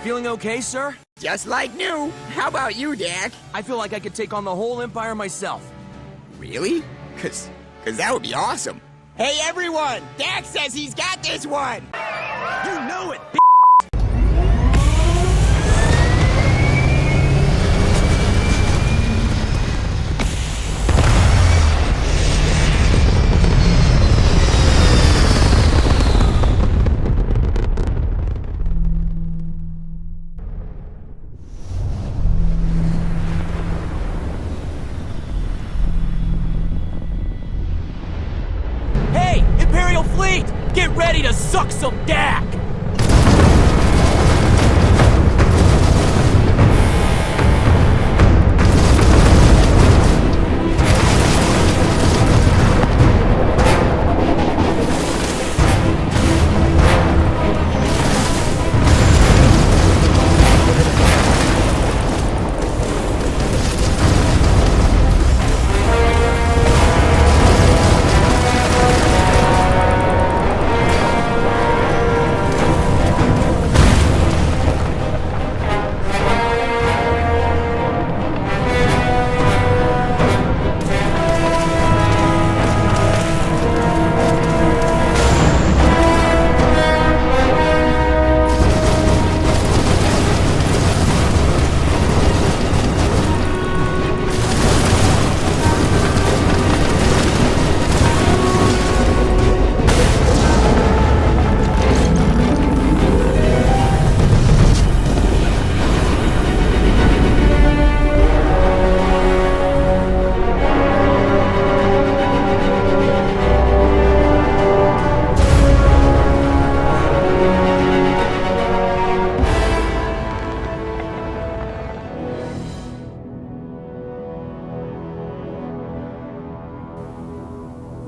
Feeling okay, sir? Just like new. How about you, Dak? I feel like I could take on the whole Empire myself. Really? Cause that would be awesome. Hey everyone! Dak says he's got this one! You know it, Get ready to suck some dak!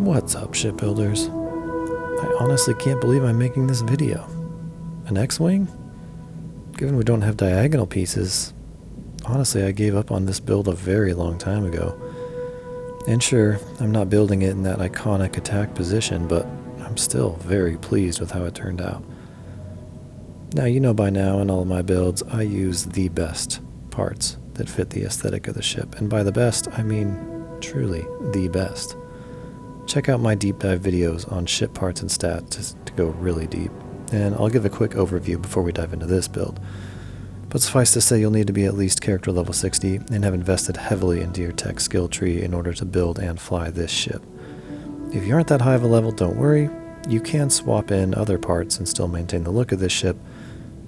What's up, shipbuilders? I honestly can't believe I'm making this video. An X-Wing? Given we don't have diagonal pieces, honestly I gave up on this build a very long time ago. And sure, I'm not building it in that iconic attack position, but I'm still very pleased with how it turned out. Now, you know by now in all of my builds, I use the best parts that fit the aesthetic of the ship. And by the best, I mean truly the best. Check out my deep dive videos on ship parts and stats to go really deep. And I'll give a quick overview before we dive into this build. But suffice to say, you'll need to be at least character level 60 and have invested heavily into your tech skill tree in order to build and fly this ship. If you aren't that high of a level, don't worry. You can swap in other parts and still maintain the look of this ship.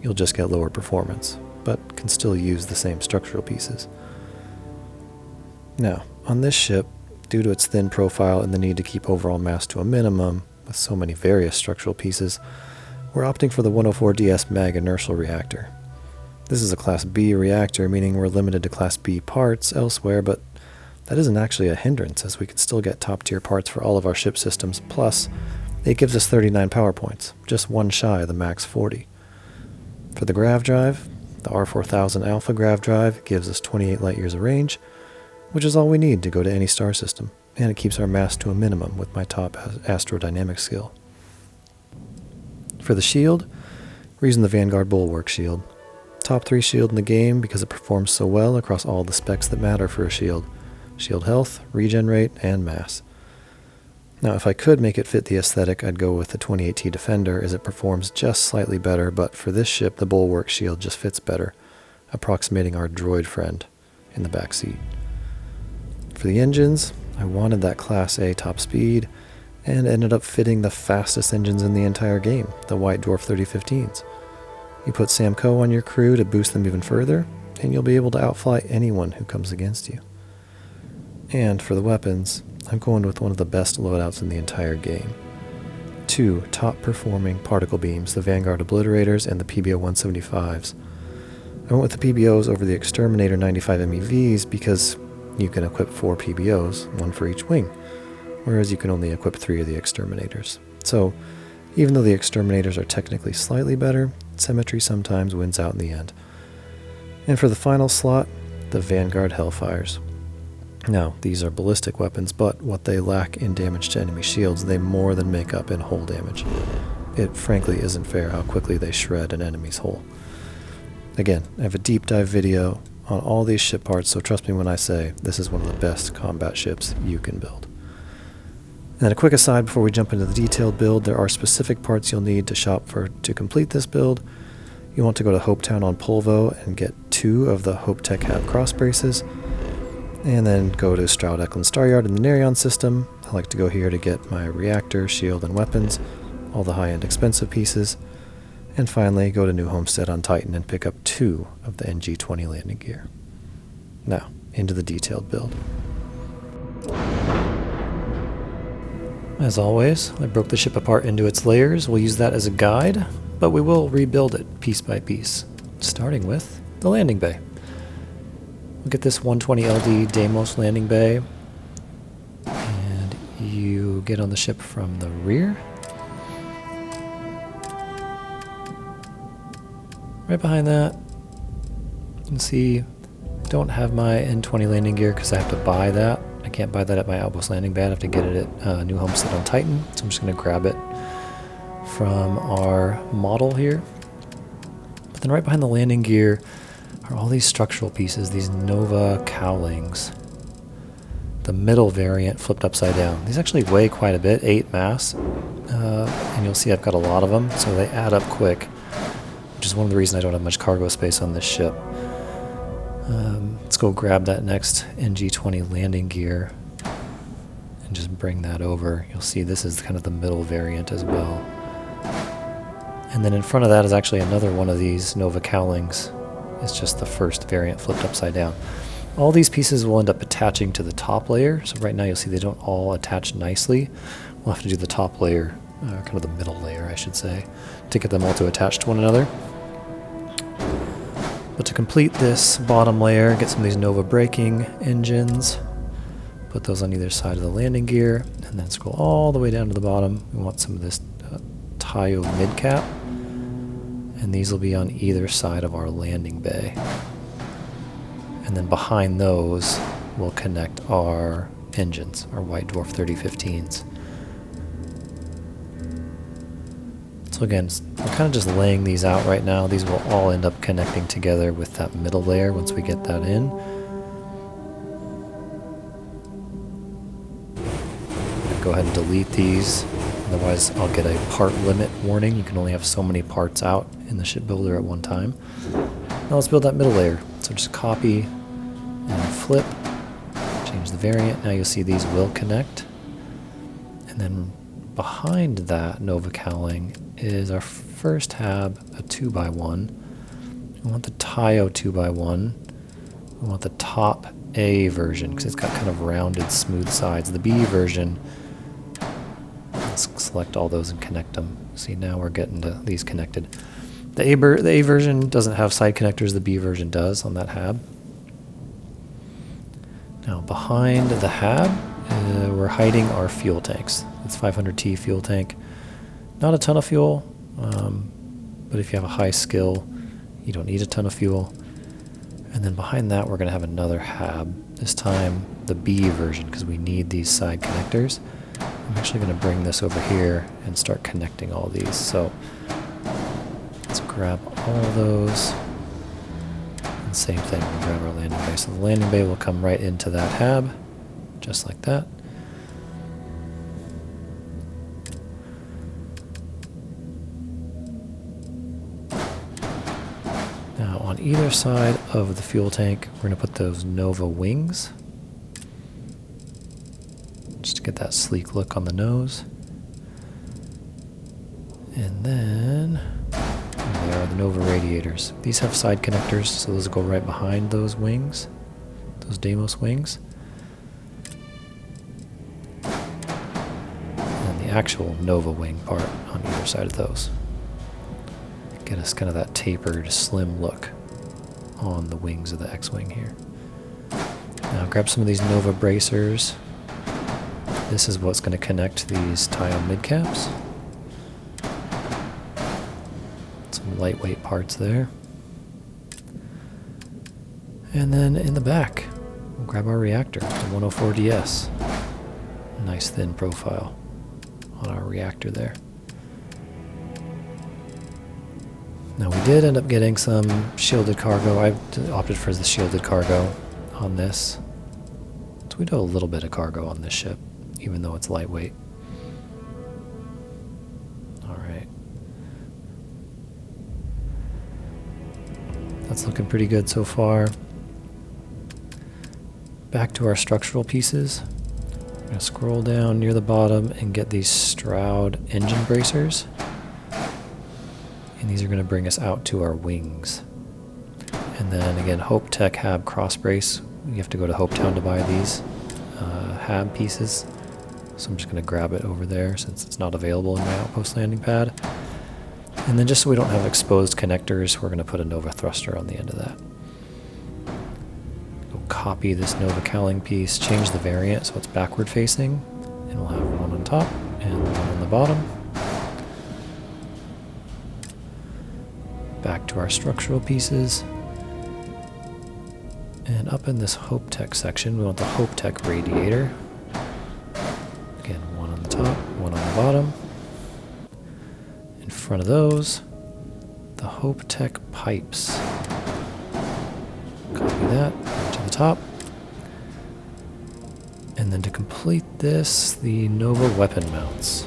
You'll just get lower performance, but can still use the same structural pieces. Now, on this ship, due to its thin profile and the need to keep overall mass to a minimum, with so many various structural pieces, we're opting for the 104DS Mag Inertial Reactor. This is a Class B reactor, meaning we're limited to Class B parts elsewhere, but that isn't actually a hindrance, as we can still get top-tier parts for all of our ship systems, plus it gives us 39 power points, just one shy of the max 40. For the Grav drive, the R4000 Alpha Grav drive gives us 28 light years of range, which is all we need to go to any star system, and it keeps our mass to a minimum with my top astrodynamic skill. For the shield, we're using the Vanguard Bulwark shield. Top 3 shield in the game because it performs so well across all the specs that matter for a shield. Shield health, regen rate, and mass. Now if I could make it fit the aesthetic, I'd go with the 28T Defender as it performs just slightly better, but for this ship the Bulwark shield just fits better, approximating our droid friend in the back seat. For the engines, I wanted that Class A top speed, and ended up fitting the fastest engines in the entire game, the White Dwarf 3015s. You put Samco on your crew to boost them even further, and you'll be able to outfly anyone who comes against you. And for the weapons, I'm going with one of the best loadouts in the entire game. 2 top-performing particle beams, the Vanguard Obliterators and the PBO 175s. I went with the PBOs over the Exterminator 95 MEVs because you can equip 4 PBOs, 1 for each wing, whereas you can only equip 3 of the Exterminators. So, even though the Exterminators are technically slightly better, symmetry sometimes wins out in the end. And for the final slot, the Vanguard Hellfires. Now, these are ballistic weapons, but what they lack in damage to enemy shields, they more than make up in hull damage. It frankly isn't fair how quickly they shred an enemy's hull. Again, I have a deep dive video on all these ship parts, so trust me when I say this is one of the best combat ships you can build. And then a quick aside before we jump into the detailed build, there are specific parts you'll need to shop for to complete this build. You want to go to HopeTown on Polvo and get 2 of the HopeTech HAB cross braces, and then go to Stroud-Eklund Staryard in the Helion system. I like to go here to get my reactor, shield, and weapons, all the high-end expensive pieces. And finally, go to New Homestead on Titan and pick up 2 of the NG-20 landing gear. Now, into the detailed build. As always, I broke the ship apart into its layers. We'll use that as a guide, but we will rebuild it piece by piece, starting with the landing bay. We'll get this 120 LD Deimos landing bay, and you get on the ship from the rear. Right behind that, you can see I don't have my N20 landing gear because I have to buy that. I can't buy that at my Outpost Landing Pad. I have to get it at New Homestead on Titan, so I'm just going to grab it from our model here. But then right behind the landing gear are all these structural pieces, these Nova cowlings. The middle variant flipped upside down. These actually weigh quite a bit, 8 mass, and you'll see I've got a lot of them, so they add up quick, which is one of the reasons I don't have much cargo space on this ship. Let's go grab that next NG-20 landing gear and just bring that over. You'll see this is kind of the middle variant as well. And then in front of that is actually another one of these Nova cowlings. It's just the first variant flipped upside down. All these pieces will end up attaching to the top layer, so right now you'll see they don't all attach nicely. We'll have to do the top layer, kind of the middle layer I should say, to get them all to attach to one another. But to complete this bottom layer, get some of these Nova braking engines, put those on either side of the landing gear, and then scroll all the way down to the bottom. We want some of this Tayo mid-cap, and these will be on either side of our landing bay. And then behind those, we'll connect our engines, our White Dwarf 3015s. So again, we're kind of just laying these out right now. These will all end up connecting together with that middle layer once we get that in. Go ahead and delete these, otherwise I'll get a part limit warning. You can only have so many parts out in the shipbuilder at one time. Now let's build that middle layer. So just copy and flip, change the variant. Now you'll see these will connect. And then behind that Nova cowling is our first HAB, a 2x1. We want the Tayo 2x1. We want the top A version because it's got kind of rounded, smooth sides. The B version, let's select all those and connect them. See, now we're getting to these connected. The A version doesn't have side connectors, the B version does on that HAB. Now behind the HAB, we're hiding our fuel tanks. It's 500T fuel tank. Not a ton of fuel, but if you have a high skill, you don't need a ton of fuel. And then behind that, we're going to have another HAB, this time the B version, because we need these side connectors. I'm actually going to bring this over here and start connecting all these. So let's grab all those. And same thing, we'll grab our landing bay. So the landing bay will come right into that HAB, just like that. Now on either side of the fuel tank, we're going to put those Nova wings, just to get that sleek look on the nose. And then there are the Nova radiators. These have side connectors, so those go right behind those wings, those Deimos wings. And the actual Nova wing part on either side of those. Get us kind of that tapered, slim look on the wings of the X-Wing here. Now grab some of these Nova bracers. This is what's going to connect these Tayo midcaps. Some lightweight parts there. And then in the back, we'll grab our reactor, the 104DS. Nice thin profile on our reactor there. Now we did end up getting some shielded cargo. I opted for the shielded cargo on this. So we do a little bit of cargo on this ship, even though it's lightweight. Alright. That's looking pretty good so far. Back to our structural pieces. I'm going to scroll down near the bottom and get these Stroud engine bracers. And these are going to bring us out to our wings. And then again, HopeTech HAB cross brace. You have to go to HopeTown to buy these HAB pieces. So I'm just going to grab it over there since it's not available in my Outpost Landing Pad. And then just so we don't have exposed connectors, we're going to put a Nova thruster on the end of that. Copy this Nova cowling piece, change the variant so it's backward facing, and we'll have one on top and one on the bottom. Back to our structural pieces. And up in this HopeTech section, we want the HopeTech radiator. Again, one on the top, one on the bottom. In front of those, the HopeTech pipes. Copy that. Top. And then to complete this, the Nova weapon mounts.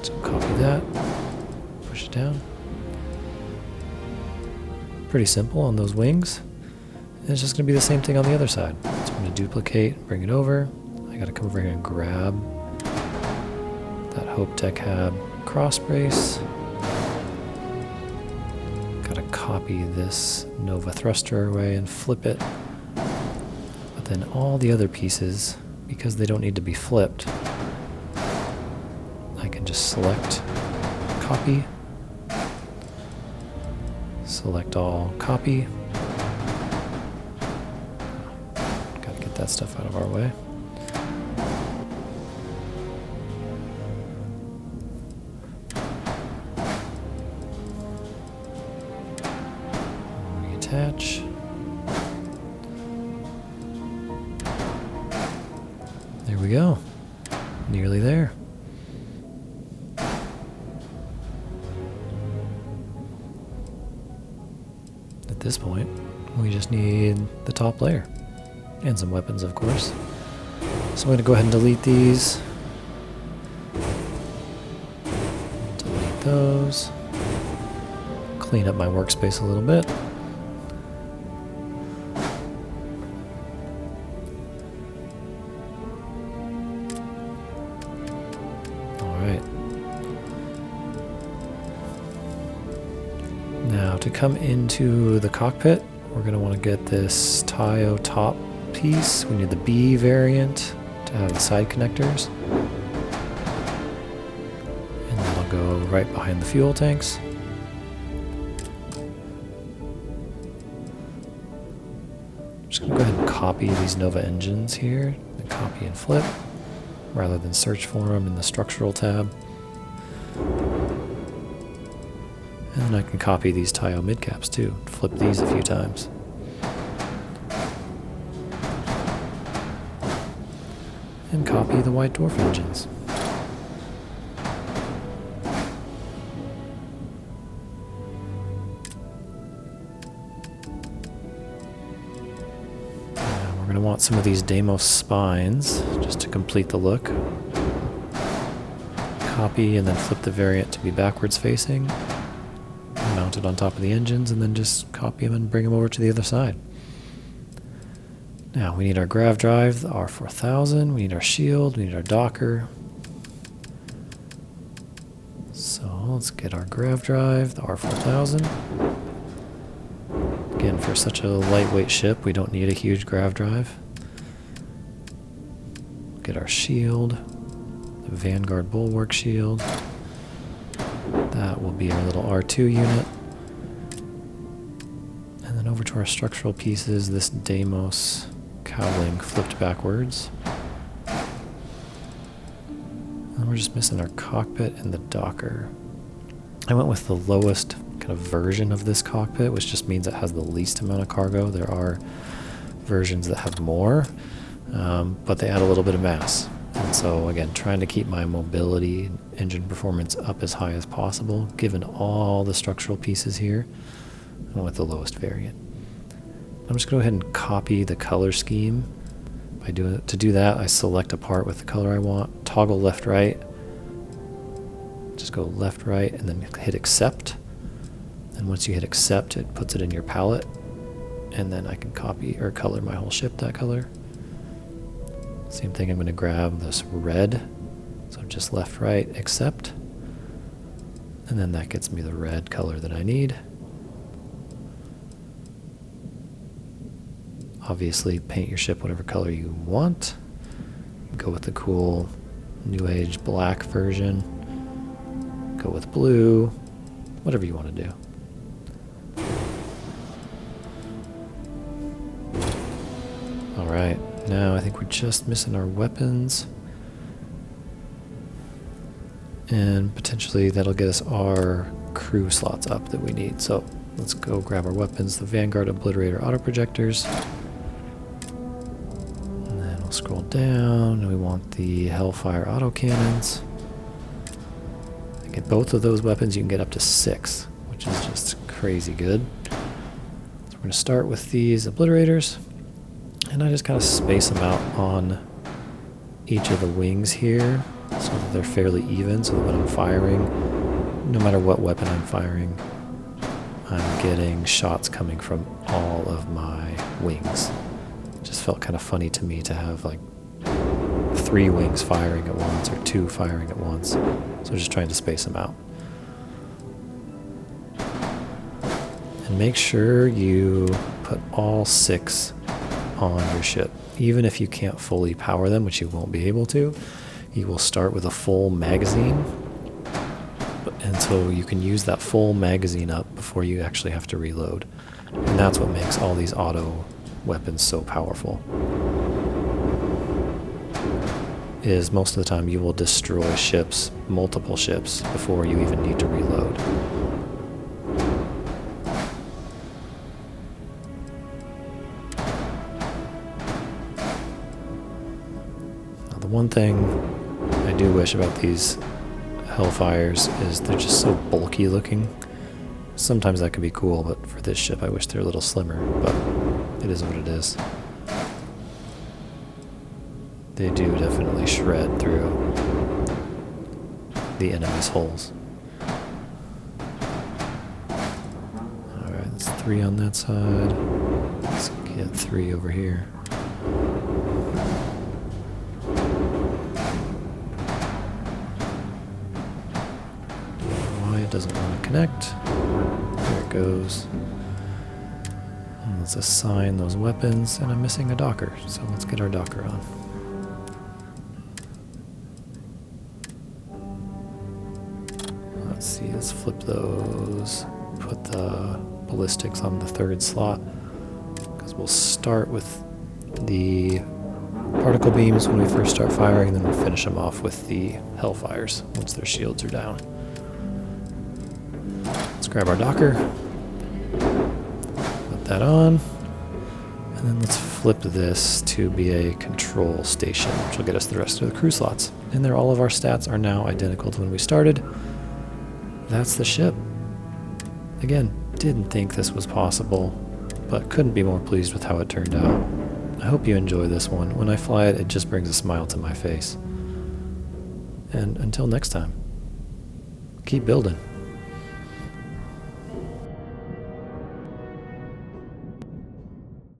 So copy that, push it down. Pretty simple on those wings. And it's just going to be the same thing on the other side. So I'm going to duplicate, bring it over. I got to come over here and grab that HopeTech HAB cross brace. Copy this Nova thruster away and flip it. But then all the other pieces, because they don't need to be flipped, I can just select copy, select all, copy. Gotta get that stuff out of our way. Attach. There we go. Nearly there. At this point, we just need the top layer. And some weapons, of course. So I'm going to go ahead and delete these. Delete those. Clean up my workspace a little bit. Now to come into the cockpit, we're going to want to get this TIO top piece. We need the B variant to have the side connectors. And that'll go right behind the fuel tanks. I'm just going to go ahead and copy these Nova engines here, and copy and flip, rather than search for them in the structural tab. And I can copy these TIO midcaps too, flip these a few times. And copy the White Dwarf engines. Now we're going to want some of these Deimos spines just to complete the look. Copy and then flip the variant to be backwards facing. Mount it on top of the engines and then just copy them and bring them over to the other side. Now we need our grav drive, the R4000, we need our shield, we need our docker. So let's get our grav drive, the R4000. Again, for such a lightweight ship, we don't need a huge grav drive. Get our shield, the Vanguard Bulwark shield. That will be our little R2 unit. And then over to our structural pieces, this Deimos cowling flipped backwards. And we're just missing our cockpit and the docker. I went with the lowest kind of version of this cockpit, which just means it has the least amount of cargo. There are versions that have more, but they add a little bit of mass. And so again, trying to keep my mobility and engine performance up as high as possible, given all the structural pieces here. I went with the lowest variant. I'm just going to go ahead and copy the color scheme. To do that, I select a part with the color I want, toggle left, right, just go left, right, and then hit accept. And once you hit accept, it puts it in your palette, and then I can copy or color my whole ship that color. Same thing, I'm going to grab this red, so just left, right, accept, and then that gets me the red color that I need. Obviously, paint your ship whatever color you want. Go with the cool New Age black version. Go with blue, whatever you want to do. Alright, now I think we're just missing our weapons. And potentially that'll get us our crew slots up that we need. So let's go grab our weapons, the Vanguard, Obliterator, Autoprojectors. Scroll down, and we want the Hellfire autocannons. To get both of those weapons, you can get up to 6, which is just crazy good. So we're going to start with these Obliterators, and I just kind of space them out on each of the wings here, so that they're fairly even, so that when I'm firing, no matter what weapon I'm firing, I'm getting shots coming from all of my wings. Just felt kind of funny to me to have like 3 wings firing at once or 2 firing at once. So just trying to space them out. And make sure you put all 6 on your ship. Even if you can't fully power them, which you won't be able to, you will start with a full magazine. And so you can use that full magazine up before you actually have to reload. And that's what makes all these auto weapons so powerful, is most of the time you will destroy ships, multiple ships, before you even need to reload. Now, the one thing I do wish about these Hellfires is they're just so bulky looking. Sometimes that can be cool, but for this ship I wish they're a little slimmer, but it is what it is. They do definitely shred through the enemy's hulls. Alright, that's 3 on that side. Let's get 3 over here. Why it doesn't want to connect. There it goes. Let's assign those weapons, and I'm missing a docker, so let's get our docker on. Let's see, let's flip those, put the ballistics on the 3rd slot, because we'll start with the particle beams when we first start firing, and then we'll finish them off with the Hellfires once their shields are down. Let's grab our docker. That on, and then let's flip this to be a control station, which will get us the rest of the crew slots. And there, all of our stats are now identical to when we started. That's the ship. Again, didn't think this was possible, but couldn't be more pleased with how it turned out. I hope you enjoy this one. When I fly it, it just brings a smile to my face. And until next time, keep building.